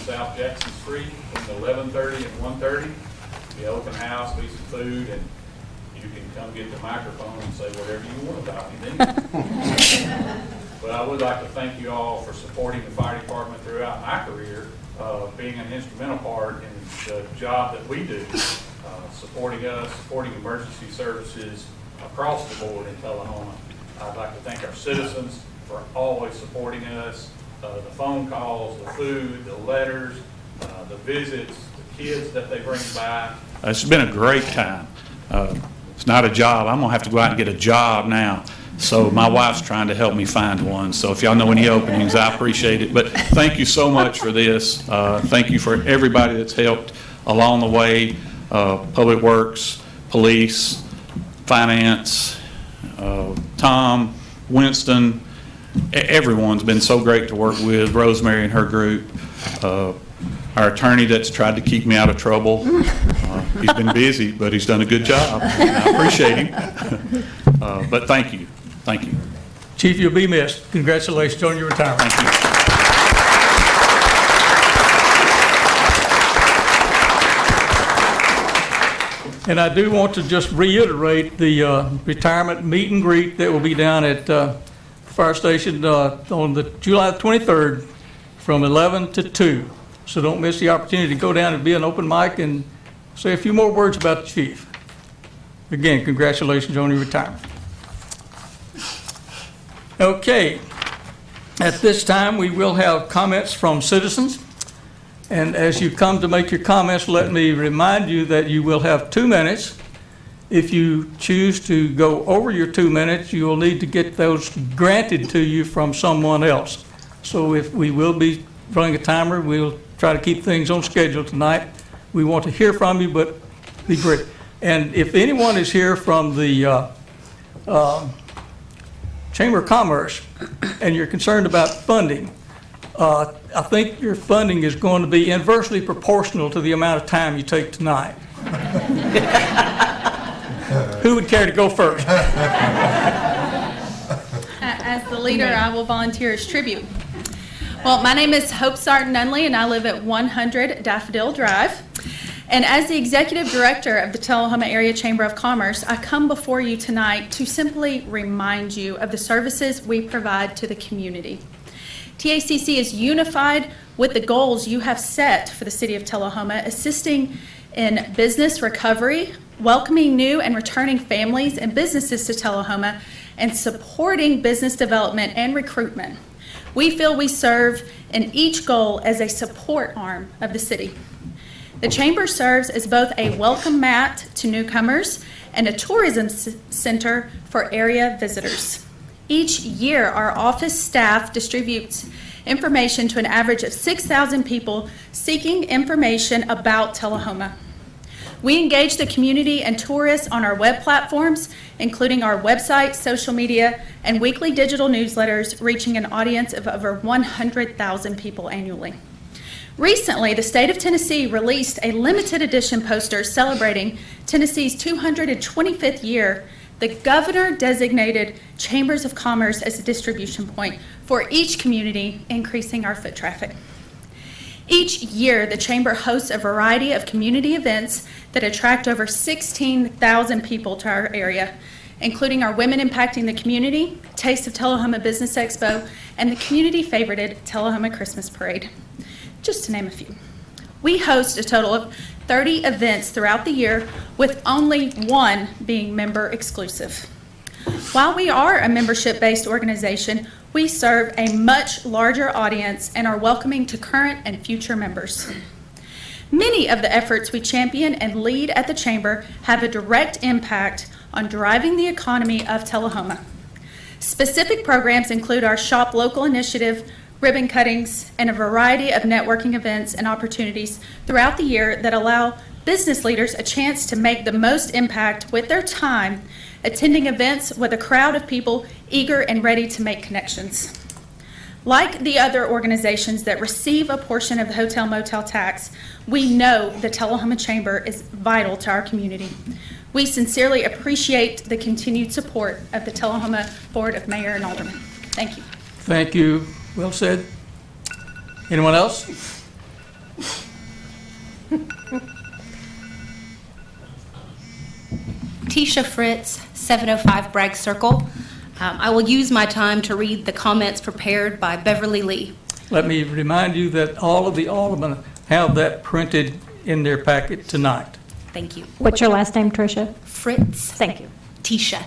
South Jackson Street between 11:30 and 1:30. Be open house, be some food, and you can come get the microphone and say whatever you want about me. But I would like to thank you all for supporting the fire department throughout my career, being an instrumental part in the job that we do, supporting us, supporting emergency services across the board in Tullahoma. I'd like to thank our citizens for always supporting us, the phone calls, the food, the letters, the visits, the kids that they bring by. It's been a great time. It's not a job. I'm going to have to go out and get a job now. So my wife's trying to help me find one. So if y'all know any openings, I appreciate it. But thank you so much for this. Thank you for everybody that's helped along the way. Public Works, Police, Finance, Tom, Winston, everyone's been so great to work with. Rosemary and her group. Our attorney that's tried to keep me out of trouble. He's been busy, but he's done a good job. I appreciate him. But thank you. Thank you. Chief, you'll be missed. Congratulations on your retirement. Thank you. And I do want to just reiterate the retirement meet and greet that will be down at the fire station on the July 23rd from 11 to 2. So don't miss the opportunity to go down and be an open mic and say a few more words about the chief. Again, congratulations on your retirement. Okay, at this time we will have comments from citizens. And as you come to make your comments, let me remind you that you will have 2 minutes. If you choose to go over your 2 minutes, you will need to get those granted to you from someone else. So if we will be running a timer, we'll try to keep things on schedule tonight. We want to hear from you, but be brief. And if anyone is here from the Chamber of Commerce and you're concerned about funding, I think your funding is going to be inversely proportional to the amount of time you take tonight. Who would care to go first? As the leader, I will volunteer as tribute. Well, my name is Hope Sarton Nunley, and I live at 100 Daffodil Drive. And as the Executive Director of the Tullahoma Area Chamber of Commerce, I come before you tonight to simply remind you of the services we provide to the community. TACC is unified with the goals you have set for the City of Tullahoma, assisting in business recovery, welcoming new and returning families and businesses to Tullahoma, and supporting business development and recruitment. We feel we serve in each goal as a support arm of the city. The Chamber serves as both a welcome mat to newcomers and a tourism center for area visitors. Each year, our office staff distributes information to an average of 6,000 people seeking information about Tullahoma. We engage the community and tourists on our web platforms, including our website, social media, and weekly digital newsletters, reaching an audience of over 100,000 people annually. Recently, the state of Tennessee released a limited edition poster celebrating Tennessee's 225th year. The governor designated chambers of commerce as a distribution point for each community, increasing our foot traffic. Each year, the chamber hosts a variety of community events that attract over 16,000 people to our area, including our Women Impacting the Community, Taste of Tullahoma Business Expo, and the community-favorited Tullahoma Christmas Parade, just to name a few. We host a total of 30 events throughout the year, with only one being member exclusive. While we are a membership-based organization, we serve a much larger audience and are welcoming to current and future members. Many of the efforts we champion and lead at the Chamber have a direct impact on driving the economy of Tullahoma. Specific programs include our Shop Local initiative, ribbon cuttings, and a variety of networking events and opportunities throughout the year that allow business leaders a chance to make the most impact with their time, attending events with a crowd of people eager and ready to make connections. Like the other organizations that receive a portion of the hotel motel tax, we know the Tullahoma Chamber is vital to our community. We sincerely appreciate the continued support of the Tullahoma Board of Mayor and Aldermen. Thank you. Thank you. Well said. Anyone else? Tisha Fritz, 705 Bragg Circle. I will use my time to read the comments prepared by Beverly Lee. Let me remind you that all of the aldermen have that printed in their packet tonight. Thank you. What's your last name, Tricia? Fritz. Thank you. Tisha.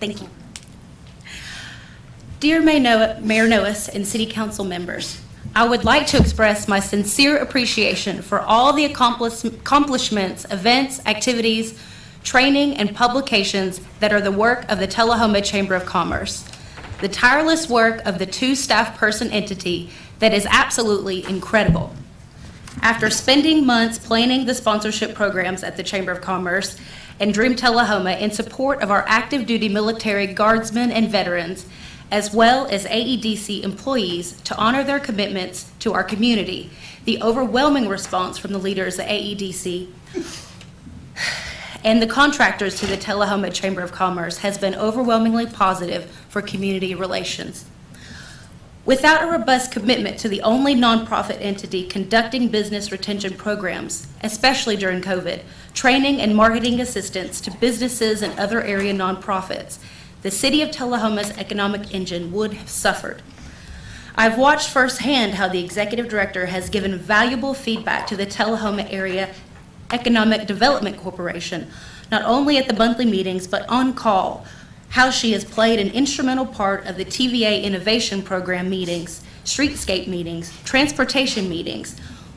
Thank you. Dear Mayor Noes and City Council members, I would like to express my sincere appreciation for all the accomplishments, events, activities, training, and publications that are the work of the Tullahoma Chamber of Commerce. The tireless work of the 2 staff person entity that is absolutely incredible. After spending months planning the sponsorship programs at the Chamber of Commerce and Dream Tullahoma in support of our active duty military guardsmen and veterans, as well as AEDC employees to honor their commitments to our community, the overwhelming response from the leaders at AEDC and the contractors to the Tullahoma Chamber of Commerce has been overwhelmingly positive for community relations. Without a robust commitment to the only nonprofit entity conducting business retention programs, especially during COVID, training and marketing assistance to businesses and other area nonprofits, the City of Tullahoma's economic engine would have suffered. I've watched firsthand how the Executive Director has given valuable feedback to the Tullahoma Area Economic Development Corporation, not only at the monthly meetings, but on call, how she has played an instrumental part of the TVA Innovation Program meetings, streetscape meetings, transportation meetings,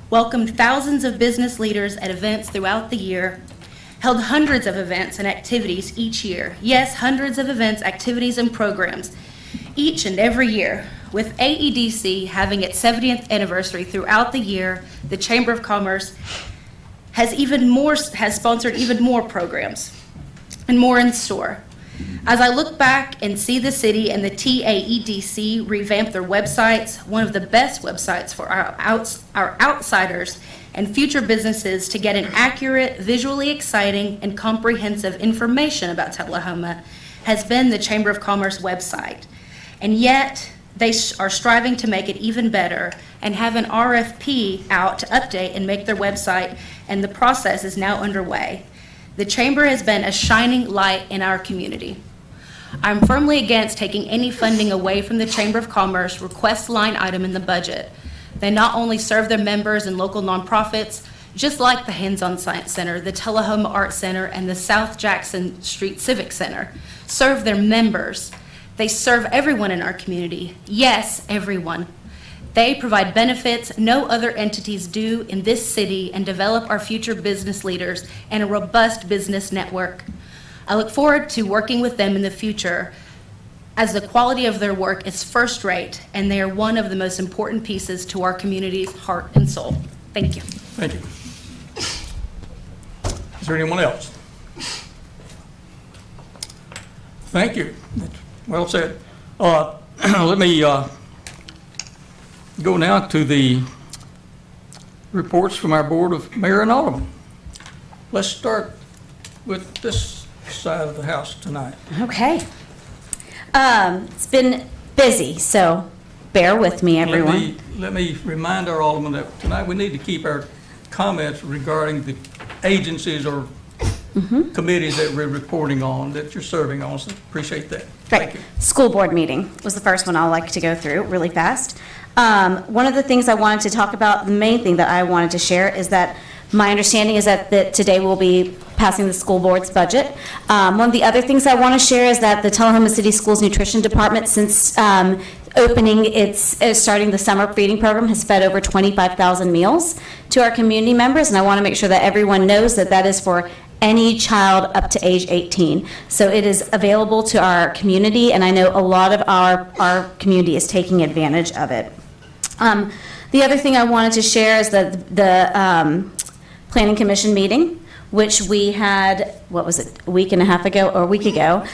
welcomed thousands of business leaders at events throughout the year, held hundreds of events and activities each year. Yes, hundreds of events, activities, and programs each and every year. With AEDC having its 70th anniversary throughout the year, the Chamber of Commerce has sponsored even more programs and more in store. As I look back and see the city and the TAEDC revamp their websites, one of the best websites for our outsiders and future businesses to get an accurate, visually exciting, and comprehensive information about Tullahoma has been the Chamber of Commerce website. And yet, they are striving to make it even better and have an RFP out to update and make their website, and the process is now underway. The Chamber has been a shining light in our community. I'm firmly against taking any funding away from the Chamber of Commerce request line item in the budget. They not only serve their members and local nonprofits, just like the Hands-On Science Center, the Tullahoma Art Center, and the South Jackson Street Civic Center, serve their members. They serve everyone in our community. Yes, everyone. They provide benefits no other entities do in this city and develop our future business leaders and a robust business network. I look forward to working with them in the future as the quality of their work is first rate and they are one of the most important pieces to our community's heart and soul. Thank you. Thank you. Is there anyone else? Thank you. Well said. Let me go now to the reports from our Board of Mayor and Aldermen. Let's start with this side of the house tonight. Okay. It's been busy, so bear with me, everyone. Let me remind our aldermen that tonight we need to keep our comments regarding the agencies or committees that we're reporting on, that you're serving on, so appreciate that. Thank you. School board meeting was the first one I'd like to go through really fast. One of the things I wanted to talk about, the main thing that I wanted to share is that my understanding is that today we'll be passing the school board's budget. One of the other things I want to share is that the Tullahoma City Schools Nutrition Department, since starting the summer feeding program, has fed over 25,000 meals to our community members, and I want to make sure that everyone knows that that is for any child up to age 18. So it is available to our community, and I know a lot of our community is taking advantage of it. The other thing I wanted to share is that the Planning Commission meeting, which we had, what was it, a week and a half ago or a week ago.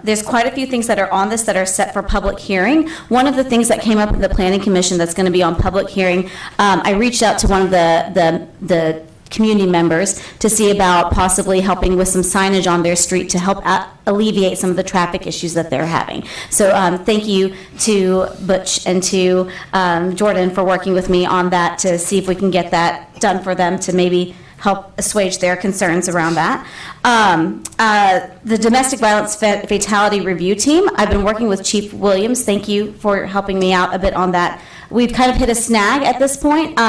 There's quite a few things that are on this that are set for public hearing. One of the things that came up at the Planning Commission that's going to be on public hearing, I reached out to one of the community members to see about possibly helping with some signage on their street to help alleviate some of the traffic issues that they're having. So thank you to Butch and to Jordan for working with me on that to see if we can get that done for them to maybe help assuage their concerns around that. The Domestic Violence Fatality Review Team, I've been working with Chief Williams. Thank you for helping me out a bit on that. We've kind of hit a snag at this point.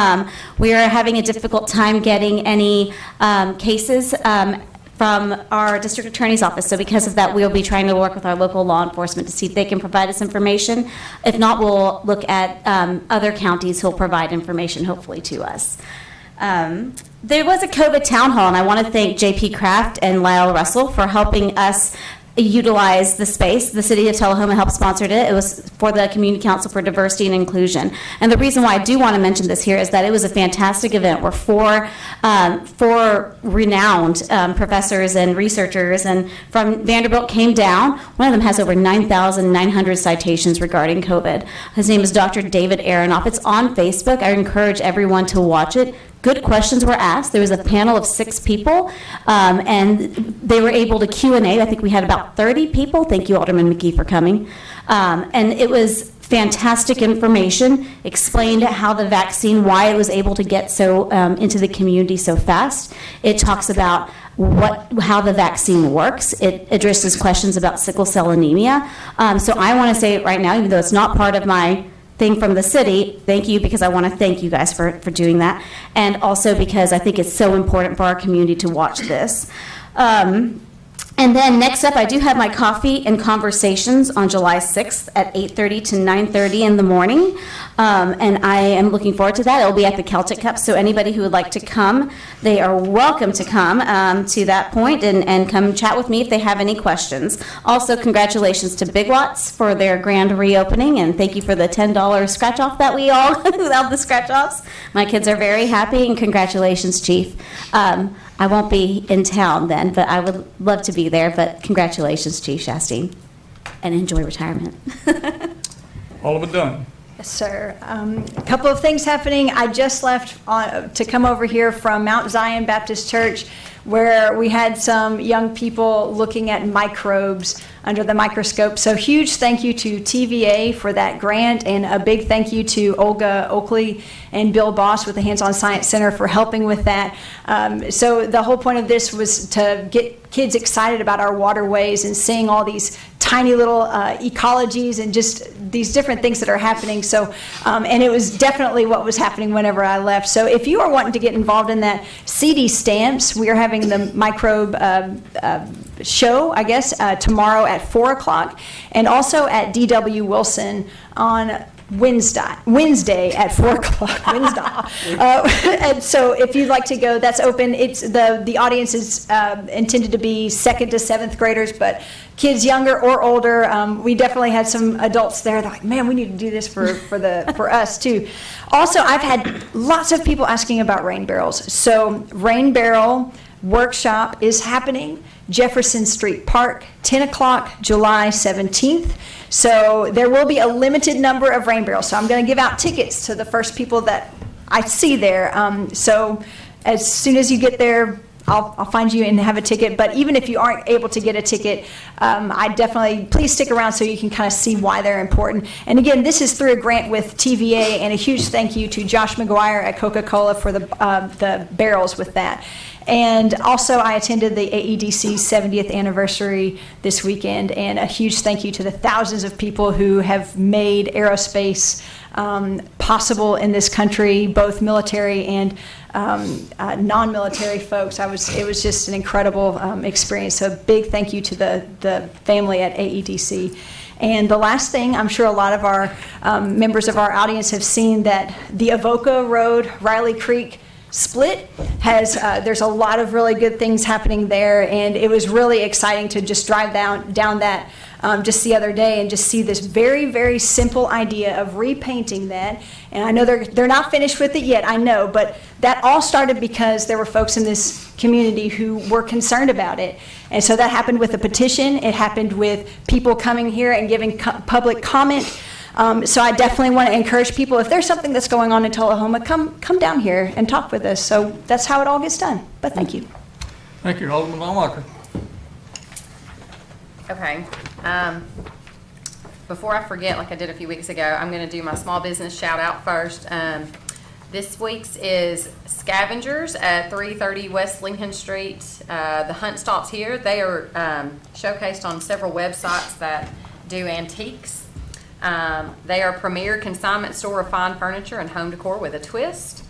We are having a difficult time getting any cases from our district attorney's office. So because of that, we'll be trying to work with our local law enforcement to see if they can provide us information. If not, we'll look at other counties who'll provide information, hopefully, to us. There was a COVID town hall, and I want to thank JP Kraft and Lyle Russell for helping us utilize the space. The city of Tullahoma helped sponsor it. It was for the Community Council for Diversity and Inclusion. And the reason why I do want to mention this here is that it was a fantastic event where four renowned professors and researchers and from Vanderbilt came down. One of them has over 9,900 citations regarding COVID. His name is Dr. David Aronoff. It's on Facebook. I encourage everyone to watch it. Good questions were asked. There was a panel of 6 people, and they were able to Q&A. I think we had about 30 people. Thank you, Alderman McGee, for coming. And it was fantastic information, explained how the vaccine, why it was able to get so into the community so fast. It talks about how the vaccine works. It addresses questions about sickle cell anemia. So I want to say it right now, even though it's not part of my thing from the city, thank you, because I want to thank you guys for doing that, and also because I think it's so important for our community to watch this. And then next up, I do have my coffee and conversations on July 6th at 8:30 to 9:30 in the morning, and I am looking forward to that. It will be at the Celtic Cup, so anybody who would like to come, they are welcome to come to that point and come chat with me if they have any questions. Also, congratulations to Big Lots for their grand reopening, and thank you for the $10 scratch-off that we all without the scratch-offs. My kids are very happy, and congratulations, Chief. I won't be in town then, but I would love to be there. But congratulations, Chief Shastine, and enjoy retirement. All of it done. Yes, sir. A couple of things happening. I just left to come over here from Mount Zion Baptist Church, where we had some young people looking at microbes under the microscope. So huge thank you to TVA for that grant, and a big thank you to Olga Oakley and Bill Boss with the Hands-On Science Center for helping with that. So the whole point of this was to get kids excited about our waterways and seeing all these tiny little ecologies and just these different things that are happening. So, and it was definitely what was happening whenever I left. So if you are wanting to get involved in that, CD Stamps, we are having the microbe show, I guess, tomorrow at 4 o'clock, and also at D.W. Wilson on Wednesday at 4 o'clock. And so if you'd like to go, that's open. It's the audience is intended to be 2nd to 7th graders, but kids younger or older. We definitely had some adults there. They're like, man, we need to do this for us too. Also, I've had lots of people asking about rain barrels. So rain barrel workshop is happening, Jefferson Street Park, 10 o'clock, July 17th. So there will be a limited number of rain barrels. So I'm going to give out tickets to the first people that I see there. So as soon as you get there, I'll find you and have a ticket. But even if you aren't able to get a ticket, I definitely, please stick around so you can kind of see why they're important. And again, this is through a grant with TVA, and a huge thank you to Josh McGuire at Coca-Cola for the barrels with that. And also, I attended the AEDC's 70th anniversary this weekend, and a huge thank you to the thousands of people who have made aerospace possible in this country, both military and non-military folks. It was just an incredible experience. So big thank you to the family at AEDC. And the last thing, I'm sure a lot of our members of our audience have seen that the Avoca Road, Riley Creek split has, there's a lot of really good things happening there, and it was really exciting to just drive down that just the other day and just see this very, very simple idea of repainting that. And I know they're not finished with it yet, I know, but that all started because there were folks in this community who were concerned about it. And so that happened with a petition. It happened with people coming here and giving public comment. So I definitely want to encourage people, if there's something that's going on in Tullahoma, come down here and talk with us. So that's how it all gets done. But thank you. Thank you, Alderman Longwalker. Okay. Before I forget, like I did a few weeks ago, I'm going to do my small business shout out first. This week's is Scavengers at 330 West Lincoln Street. The hunt stops here. They are showcased on several websites that do antiques. They are a premier consignment store of fine furniture and home decor with a twist.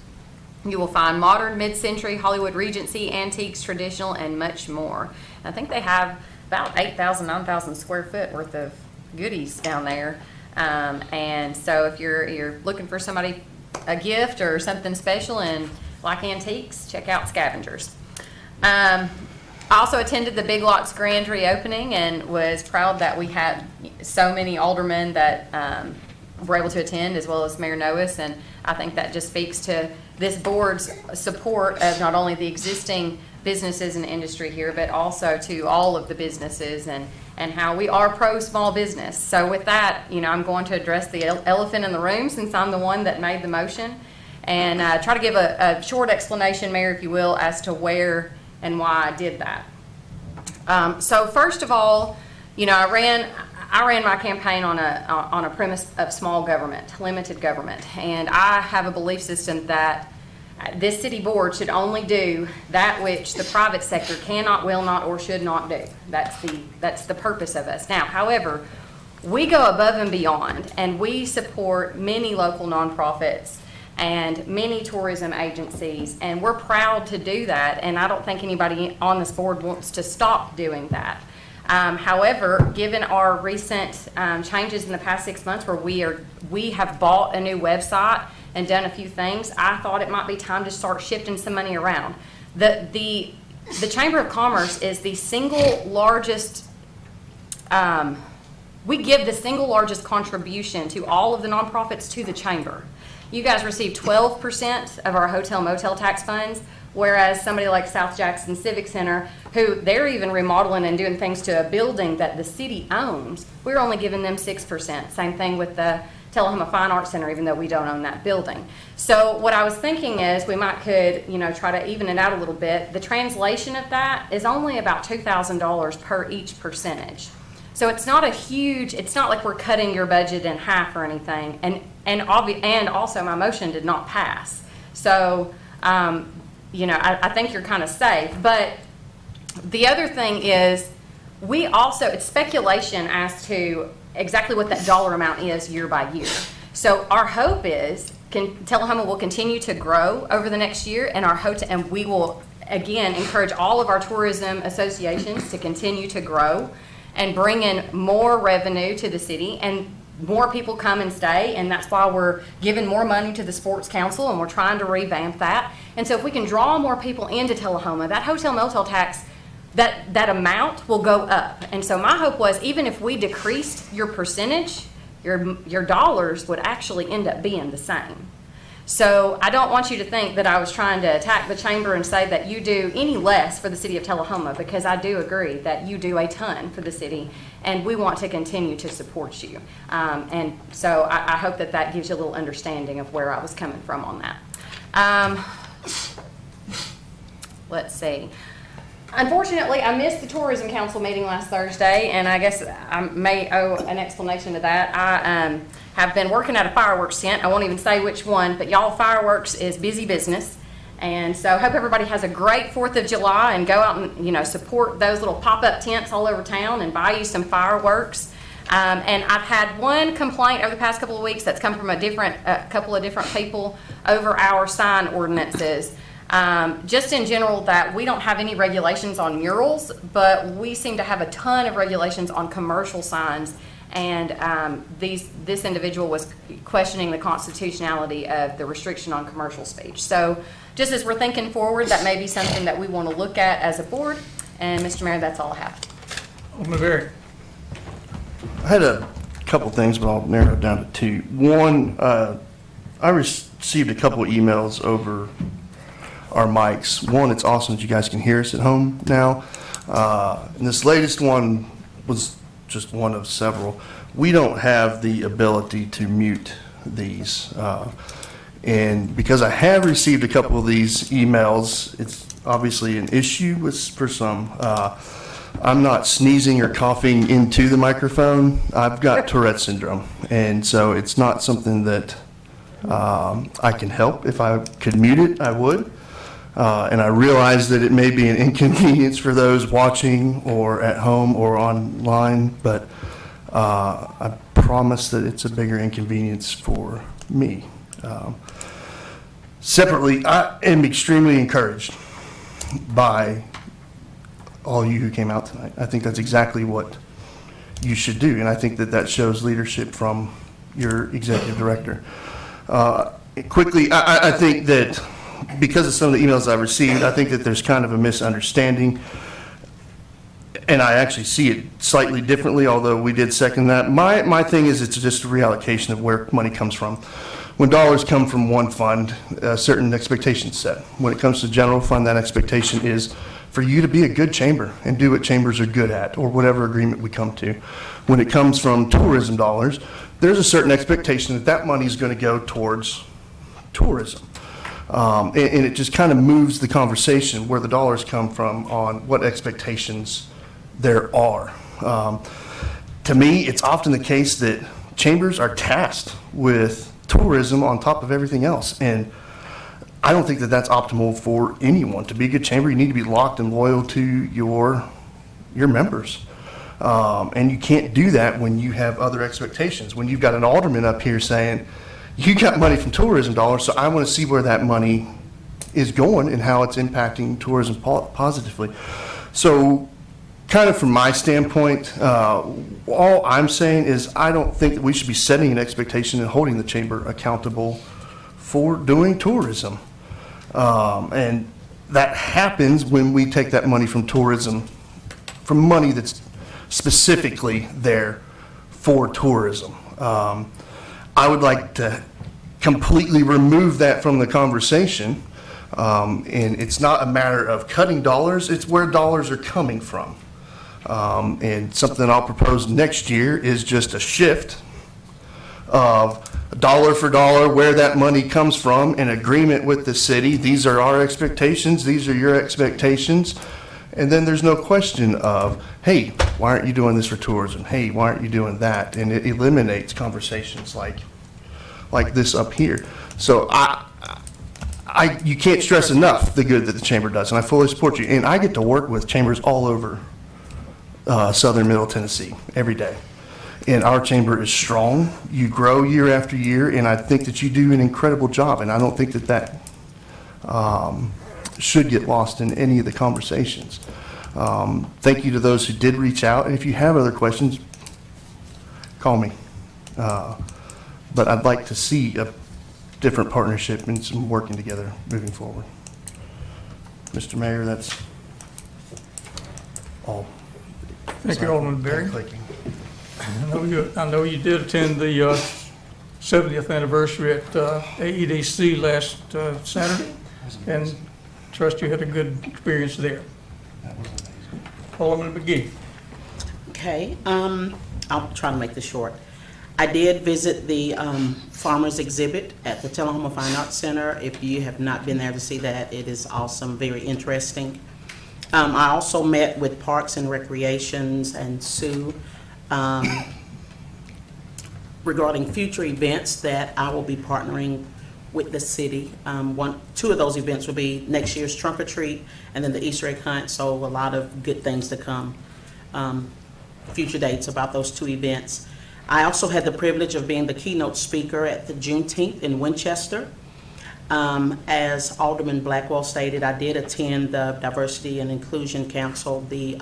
You will find modern, mid-century, Hollywood Regency, antiques, traditional, and much more. I think they have about 8,000, 9,000 square foot worth of goodies down there. And so if you're looking for somebody a gift or something special and like antiques, check out Scavengers. I also attended the Big Lots grand reopening and was proud that we had so many aldermen that were able to attend, as well as Mayor Noes, and I think that just speaks to this board's support of not only the existing businesses and industry here, but also to all of the businesses and how we are pro small business. So with that, I'm going to address the elephant in the room, since I'm the one that made the motion, and try to give a short explanation, Mayor, if you will, as to where and why I did that. So first of all, I ran my campaign on a premise of small government, limited government, and I have a belief system that this city board should only do that which the private sector cannot, will not, or should not do. That's the purpose of us. Now, however, we go above and beyond, and we support many local nonprofits and many tourism agencies, and we're proud to do that, and I don't think anybody on this board wants to stop doing that. However, given our recent changes in the past 6 months where we have bought a new website and done a few things, I thought it might be time to start shifting some money around. The Chamber of Commerce is the single largest, we give the single largest contribution to all of the nonprofits to the Chamber. You guys receive 12% of our hotel motel tax funds, whereas somebody like South Jackson Civic Center, who they're even remodeling and doing things to a building that the city owns, we're only giving them 6%. Same thing with the Tullahoma Fine Arts Center, even though we don't own that building. So what I was thinking is we might could, try to even it out a little bit. The translation of that is only about $2,000 per each percentage. So it's not it's not like we're cutting your budget in half or anything. And also my motion did not pass. So, I think you're kind of safe. But the other thing is it's speculation as to exactly what that dollar amount is year by year. So our hope is Tullahoma will continue to grow over the next year, and we will again encourage all of our tourism associations to continue to grow and bring in more revenue to the city, and more people come and stay, and that's why we're giving more money to the Sports Council, and we're trying to revamp that. And so if we can draw more people into Tullahoma, that hotel motel tax, that amount will go up. And so my hope was, even if we decreased your percentage, your dollars would actually end up being the same. So I don't want you to think that I was trying to attack the chamber and say that you do any less for the city of Tullahoma, because I do agree that you do a ton for the city, and we want to continue to support you. And so I hope that gives you a little understanding of where I was coming from on that. Let's see. Unfortunately, I missed the Tourism Council meeting last Thursday, and I guess I may owe an explanation to that. I have been working at a fireworks tent. I won't even say which one, but y'all, fireworks is busy business. And so I hope everybody has a great 4th of July and go out and, support those little pop-up tents all over town and buy you some fireworks. And I've had one complaint over the past couple of weeks that's come from a couple of different people over our sign ordinances. Just in general, that we don't have any regulations on murals, but we seem to have a ton of regulations on commercial signs, and this individual was questioning the constitutionality of the restriction on commercial speech. So just as we're thinking forward, that may be something that we want to look at as a board. And Mr. Mayor, that's all I have. Alderman Berry. I had a couple things, but I'll narrow it down to two. One, I received a couple of emails over our mics. One, it's awesome that you guys can hear us at home now. And this latest one was just one of several. we don't have the ability to mute these. And because I have received a couple of these emails, it's obviously an issue for some. I'm not sneezing or coughing into the microphone. I've got Tourette syndrome, and so it's not something that I can help. If I could mute it, I would. And I realize that it may be an inconvenience for those watching or at home or online, but I promise that it's a bigger inconvenience for me. Separately, I am extremely encouraged by all you who came out tonight. I think that's exactly what you should do, and I think that that shows leadership from your executive director. Quickly, I think that because of some of the emails I've received, I think that there's kind of a misunderstanding, and I actually see it slightly differently, although we did second that. My thing is it's just a reallocation of where money comes from. When dollars come from one fund, a certain expectation's set. When it comes to general fund, that expectation is for you to be a good chamber and do what chambers are good at, or whatever agreement we come to. When it comes from tourism dollars, there's a certain expectation that that money is going to go towards tourism. And it just kind of moves the conversation where the dollars come from on what expectations there are. To me, it's often the case that chambers are tasked with tourism on top of everything else. And I don't think that that's optimal for anyone. To be a good chamber, you need to be locked and loyal to your members. And you can't do that when you have other expectations. When you've got an alderman up here saying, you got money from tourism dollars, so I want to see where that money is going and how it's impacting tourism positively. So kind of from my standpoint, all I'm saying is I don't think that we should be setting an expectation and holding the chamber accountable for doing tourism. And that happens when we take that money from tourism, from money that's specifically there for tourism. I would like to completely remove that from the conversation. And it's not a matter of cutting dollars, it's where dollars are coming from. And something I'll propose next year is just a shift of dollar for dollar where that money comes from, in agreement with the city. These are our expectations, these are your expectations. And then there's no question of, hey, why aren't you doing this for tourism? Hey, why aren't you doing that? And it eliminates conversations like this up here. So you can't stress enough the good that the chamber does, and I fully support you. And I get to work with chambers all over southern Middle Tennessee every day. And our chamber is strong. You grow year after year, and I think that you do an incredible job. And I don't think that should get lost in any of the conversations. Thank you to those who did reach out. And if you have other questions, call me. But I'd like to see a different partnership and some working together moving forward. Mr. Mayor, that's all. Thank you, Alderman Berry. Clicking. I know you did attend the 70th anniversary at AEDC last Saturday, and trust you had a good experience there. Alderman McGee. Okay, I'll try to make this short. I did visit the farmers exhibit at the Tullahoma Fine Arts Center. If you have not been there to see that, it is awesome, very interesting. I also met with Parks and Recreations and Sue regarding future events that I will be partnering with the city. Two of those events will be next year's Trunk or Treat and then the Easter egg hunt, so a lot of good things to come. Future dates about those two events. I also had the privilege of being the keynote speaker at the Juneteenth in Winchester. As Alderman Blackwell stated, I did attend the Diversity and Inclusion Council, the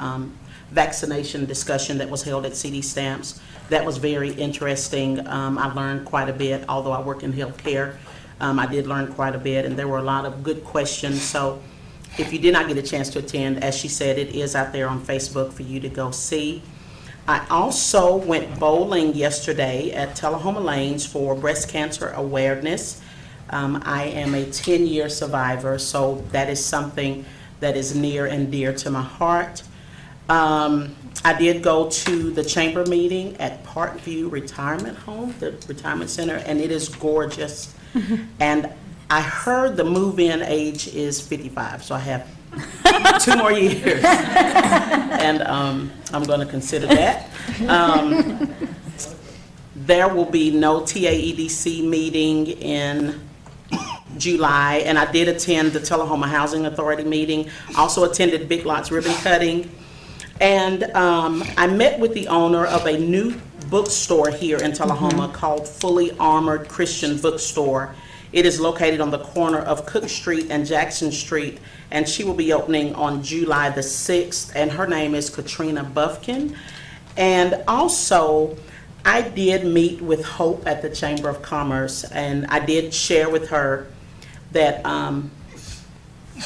vaccination discussion that was held at CD Stamps. That was very interesting. I learned quite a bit, although I work in healthcare. I did learn quite a bit, and there were a lot of good questions. So if you did not get a chance to attend, as she said, it is out there on Facebook for you to go see. I also went bowling yesterday at Tullahoma Lanes for breast cancer awareness. I am a 10-year survivor, so that is something that is near and dear to my heart. I did go to the chamber meeting at Parkview Retirement Home, the retirement center, and it is gorgeous. And I heard the move-in age is 55, so I have 2 more years. And I'm going to consider that. There will be no TAEDC meeting in July, and I did attend the Tullahoma Housing Authority meeting. Also attended Big Lots ribbon cutting. And I met with the owner of a new bookstore here in Tullahoma called Fully Armored Christian Bookstore. It is located on the corner of Cook Street and Jackson Street, and she will be opening on July the 6th, and her name is Katrina Buffkin. And also, I did meet with Hope at the Chamber of Commerce, and I did share with her that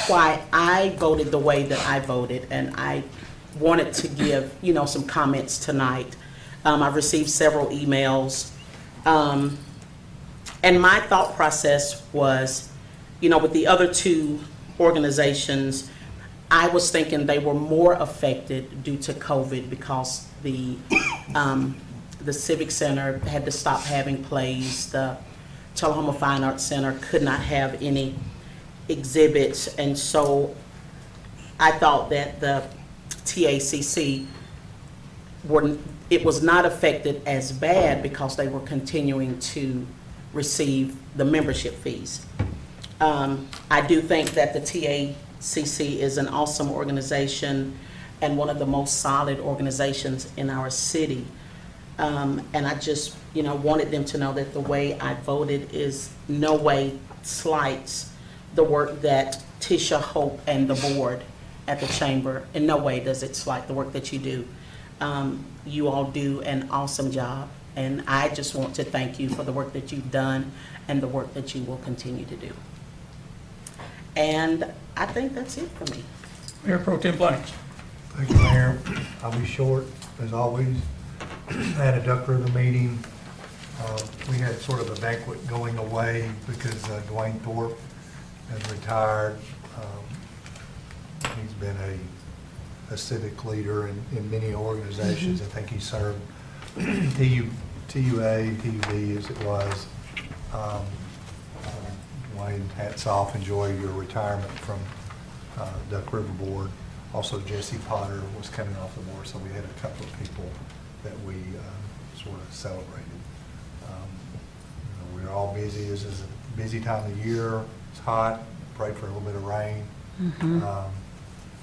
why I voted the way that I voted, and I wanted to give, you know, some comments tonight. I've received several emails, and my thought process was, you know, with the other 2 organizations, I was thinking they were more affected due to COVID because the Civic Center had to stop having plays. The Tullahoma Fine Arts Center could not have any exhibits, and so I thought that the TACC it was not affected as bad because they were continuing to receive the membership fees. I do think that the TACC is an awesome organization and one of the most solid organizations in our city. And I just, you know, wanted them to know that the way I voted is no way slights the work that Tisha, Hope, and the board at the chamber. In no way does it slight the work that you do. You all do an awesome job, and I just want to thank you for the work that you've done and the work that you will continue to do. And I think that's it for me. Mayor Pro Tem Blanks. Thank you, Mayor. I'll be short, as always. I had a duck river meeting. We had sort of a banquet going away because Dwayne Thorpe has retired. He's been a civic leader in many organizations. I think he served TUA, TUV as it was. Dwayne, hats off. Enjoy your retirement from Duck River Board. Also, Jesse Potter was coming off the board, so we had a couple of people that we sort of celebrated. You know, we're all busy. This is a busy time of year. It's hot. Pray for a little bit of rain.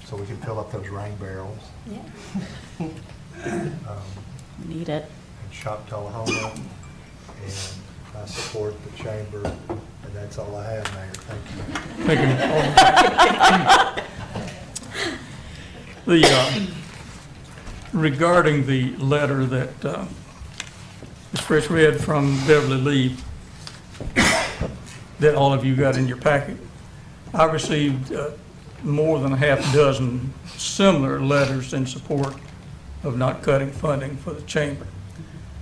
So we can fill up those rain barrels. Yeah. Need it. And shop Tullahoma. And I support the chamber. And that's all I have, Mayor. Thank you. Thank you. Regarding the letter that Ms. Fresh read from Beverly Lee, that all of you got in your packet, I received more than a half dozen similar letters in support of not cutting funding for the chamber.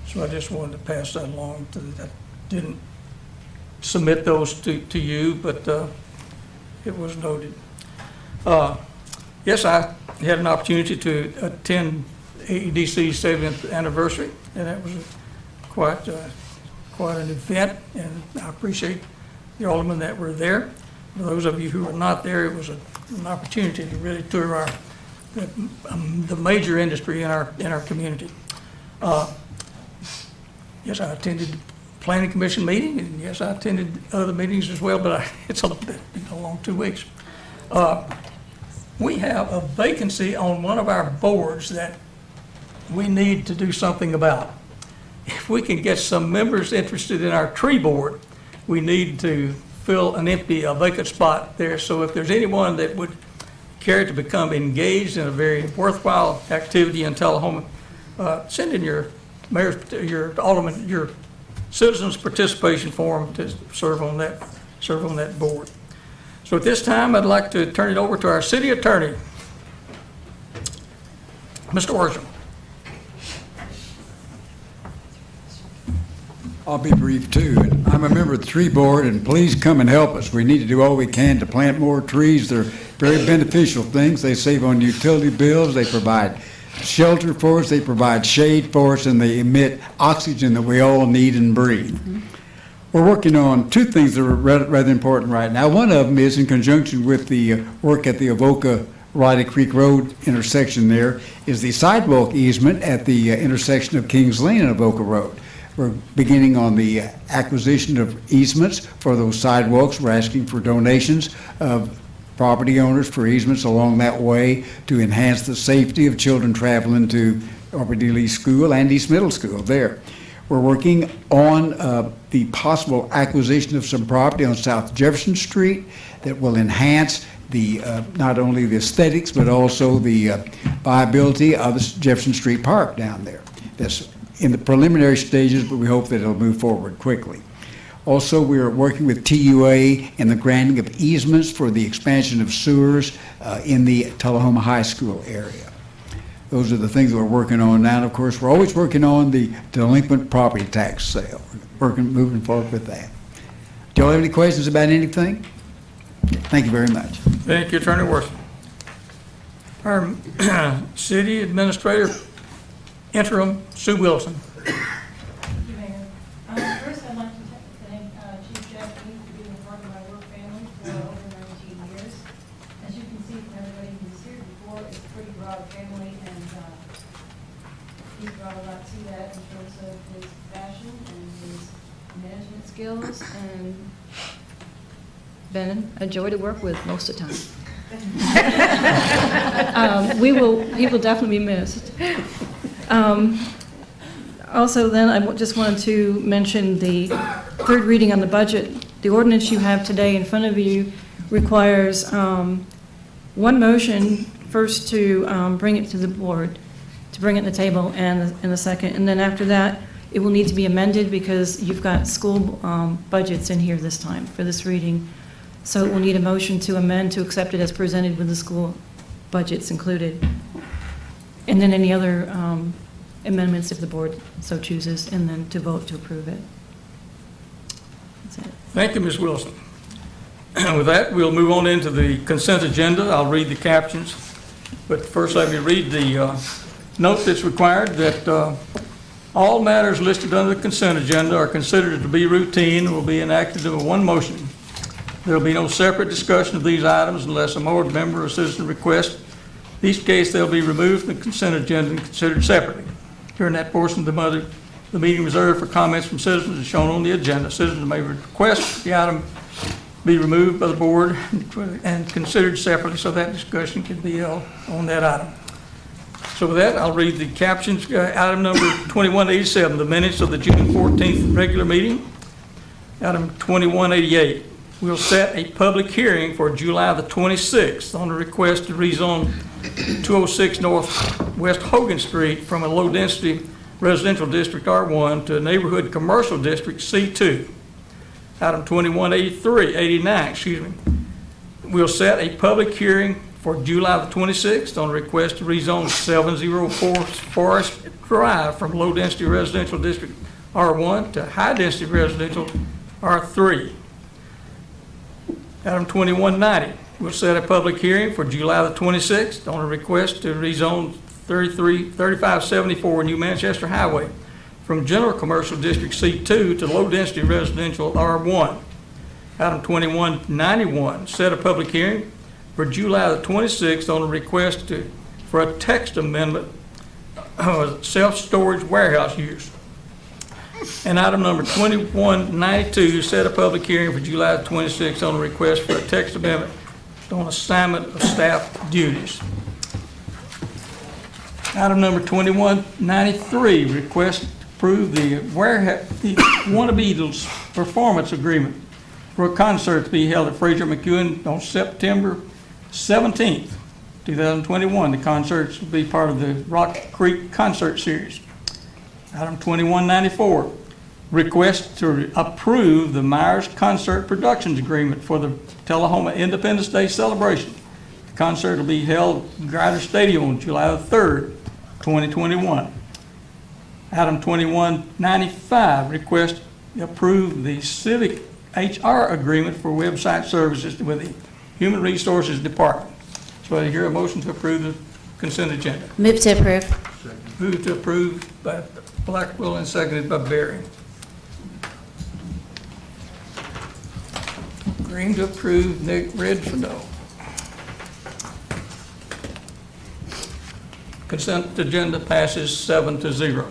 So I just wanted to pass that along. I didn't submit those to you, but it was noted. Yes, I had an opportunity to attend AEDC's 70th anniversary, and that was quite an event, and I appreciate the aldermen that were there. For those of you who were not there, it was an opportunity to really tour the major industry in our community. Yes, I attended the Planning Commission meeting, and yes, I attended other meetings as well, but it's been a long 2 weeks. We have a vacancy on one of our boards that we need to do something about. If we can get some members interested in our tree board, we need to fill a vacant spot there. So if there's anyone that would care to become engaged in a very worthwhile activity in Tullahoma, send in your alderman, your citizens participation form to serve on that board. So at this time, I'd like to turn it over to our city attorney, Mr. Orson. I'll be brief too. And I'm a member of the tree board, and please come and help us. We need to do all we can to plant more trees. They're very beneficial things. They save on utility bills. They provide shelter for us. They provide shade for us, and they emit oxygen that we all need and breathe. We're working on two things that are rather important right now. One of them is in conjunction with the work at the Avoca Riley Creek Road intersection. There is the sidewalk easement at the intersection of Kings Lane and Avoca Road. We're beginning on the acquisition of easements for those sidewalks. We're asking for donations of property owners for easements along that way to enhance the safety of children traveling to Robert D. Lee School and East Middle School there. We're working on the possible acquisition of some property on South Jefferson Street that will enhance the not only the aesthetics but also the viability of the Jefferson Street Park down there. That's in the preliminary stages, but we hope that it'll move forward quickly. Also, we are working with TUA in the granting of easements for the expansion of sewers in the Tullahoma High School area. Those are the things that we're working on now. And of course, we're always working on the delinquent property tax sale. Moving forward with that. Do y'all have any questions about anything? Thank you very much. Thank you, Attorney Wortham. Our City Administrator Interim Sue Wilson. Thank you, Mayor. First, I'd like to thank Chief Jeff Lee for being a part of my work family for over 19 years. As you can see from everybody who's here before, it's a pretty broad family, and he's brought a lot to that in terms of his passion and his management skills, and been a joy to work with most of the time. He will definitely be missed. Also then, I just wanted to mention the third reading on the budget. The ordinance you have today in front of you requires one motion first to bring it to the board, to bring it to the table, and a second. And then after that, it will need to be amended because you've got school budgets in here this time for this reading. So it will need a motion to amend to accept it as presented with the school budgets included. And then any other amendments if the board so chooses, and then to vote to approve it. That's it. Thank you, Ms. Wilson. With that, we'll move on into the consent agenda. I'll read the captions. But first, let me read the note that's required that all matters listed under the consent agenda are considered to be routine and will be enacted in one motion. There will be no separate discussion of these items unless a board member or citizen requests. In each case, they'll be removed from the consent agenda and considered separately. During that portion of the meeting reserved for comments from citizens is shown on the agenda. Citizens may request the item be removed by the board and considered separately so that discussion can be held on that item. So with that, I'll read the captions. Item number 2187, the minutes of the June 14th regular meeting. Item 2188. We'll set a public hearing for July the 26th on a request to rezone 206 Northwest Hogan Street from a low-density residential district R1 to a neighborhood commercial district C2. Item 89. We'll set a public hearing for July the 26th on a request to rezone 704 Forest Drive from low-density residential district R1 to high-density residential R3. Item 2190, we'll set a public hearing for July the 26th on a request to rezone 3574 New Manchester Highway from General Commercial District C2 to Low-Density Residential R1. Item 2191, set a public hearing for July the 26th on a request for a text amendment of self-storage warehouse use. And item number 2192, set a public hearing for July 26th on a request for a text amendment on assignment of staff duties. Item number 2193, request to approve the Wanna Beatles performance agreement for a concert to be held at Fraser McEwen on September 17th, 2021. The concerts will be part of the Rock Creek Concert Series. Item 2194, request to approve the Myers Concert Productions Agreement for the Tullahoma Independence Day celebration. The concert will be held in Grider Stadium on July the 3rd, 2021. Item 2195, request approve the civic HR agreement for website services with the Human Resources Department. So I hear a motion to approve the consent agenda. Move to approve. Move to approve by Blackwell and seconded by Berry. Green to approve, Nick, red for no. Consent agenda passes 7-0.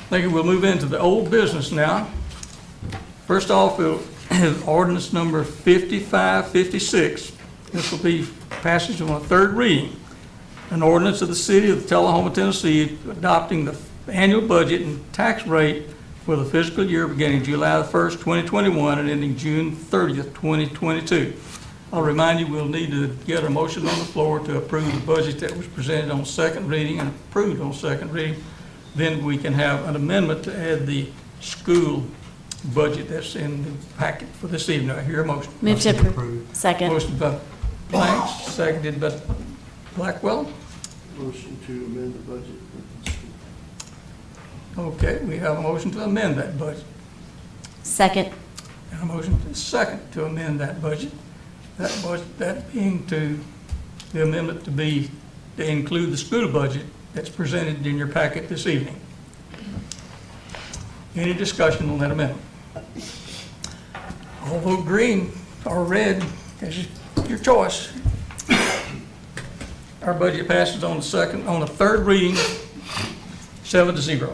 Thank you. We'll move into the old business now. First off, is ordinance number 5556. This will be passage on a third reading. An ordinance of the city of Tullahoma, Tennessee, adopting the annual budget and tax rate for the fiscal year beginning July the 1st, 2021 and ending June 30th, 2022. I'll remind you, we'll need to get a motion on the floor to approve the budget that was presented on second reading and approved on second reading. Then we can have an amendment to add the school budget that's in the packet for this evening. I hear a motion. Move to approve. Second. Motion by Blanks, seconded by Blackwell. Motion to amend the budget. Okay, we have a motion to amend that budget. Second. And a motion to second to amend that budget. That being to the amendment to include the school budget that's presented in your packet this evening. Any discussion on that amendment? Although green or red is your choice. Our budget passes on the third reading, 7-0.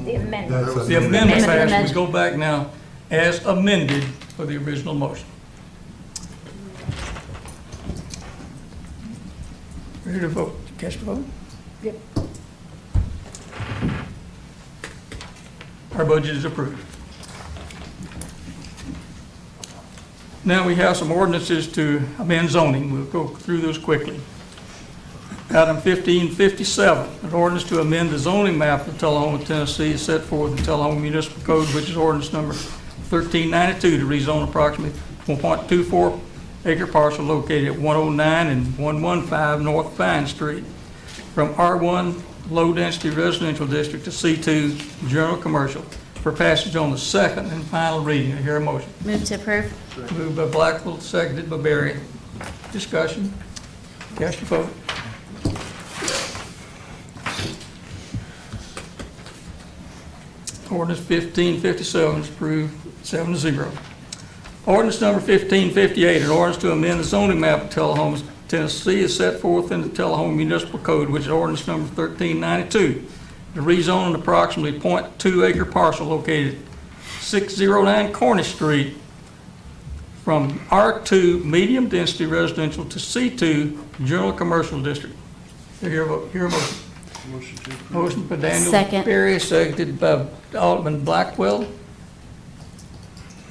The amendment. The amendment passed. We go back now as amended for the original motion. Ready to vote? Cast your vote? Yep. Our budget is approved. Now we have some ordinances to amend zoning. We'll go through those quickly. Item 1557, an ordinance to amend the zoning map of Tullahoma, Tennessee, is set forth in Tullahoma Municipal Code, which is ordinance number 1392, to rezone approximately 1.24 acre parcel located at 109 and 115 North Vine Street from R1 Low Density Residential District to C2 General Commercial for passage on the second and final reading. I hear a motion. Move to approve. Moved by Blackwell, seconded by Berry. Discussion. Cast your vote. Ordinance 1557 is approved 7-0. Ordinance number 1558, an ordinance to amend the zoning map of Tullahoma, Tennessee, is set forth in the Tullahoma Municipal Code, which is ordinance number 1392, to rezone an approximately .2 acre parcel located 609 Cornish Street from R2 medium density residential to C2 general commercial district. Hear a motion. Motion to approve. Motion by Daniel Second. Berry, seconded by Alderman Blackwell.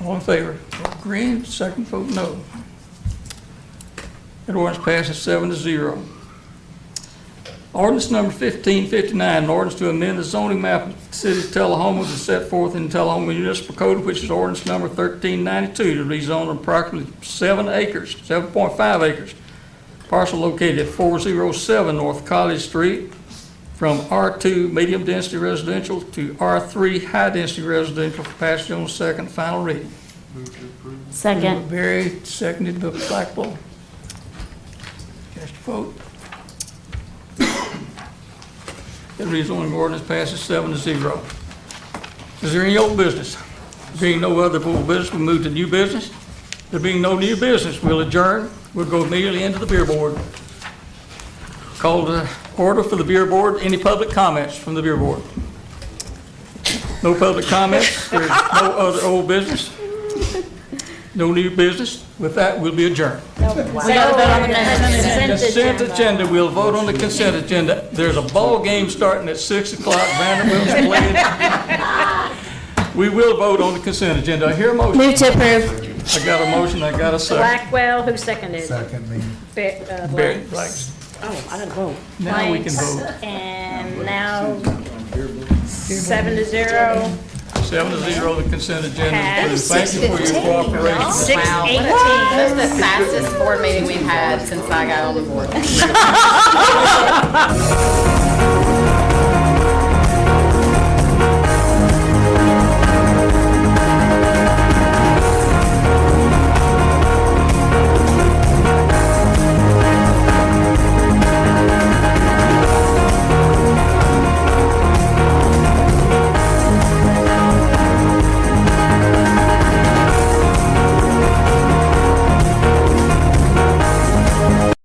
All in favor? Vote green, second vote no. That ordinance passes 7-0. Ordinance number 1559, an ordinance to amend the zoning map of the city of Tullahoma is set forth in Tullahoma Municipal Code, which is ordinance number 1392, to rezone approximately 7.5 acres, parcel located at 407 North College Street, from R2 medium density residential to R3 high density residential for passage on second final reading. Move to approve. Second. Moved by Berry, seconded by Blackwell. Cast your vote. The rezoning ordinance passes 7-0. Is there any old business? Being no other old business, we move to new business. There being no new business, we'll adjourn. We'll go immediately into the beer board. Call to order for the beer board. Any public comments from the beer board? No public comments. There's no other old business. No new business. With that, we'll be adjourned. We got to vote on the Consent agenda. We'll vote on the consent agenda. There's a ball game starting at 6 o'clock. Vanderbilt's playing. We will vote on the consent agenda. I hear a motion. Move to approve. I got a motion. I got a second. Blackwell, who seconded? Second me. Barry, Blacks. Oh, I didn't vote. Now we can vote. And now 7-0. 7-0, the consent agenda is approved. Passed. Thank you for your cooperation. Wow, 6-18. that's the fastest board meeting we've had since I got on the board.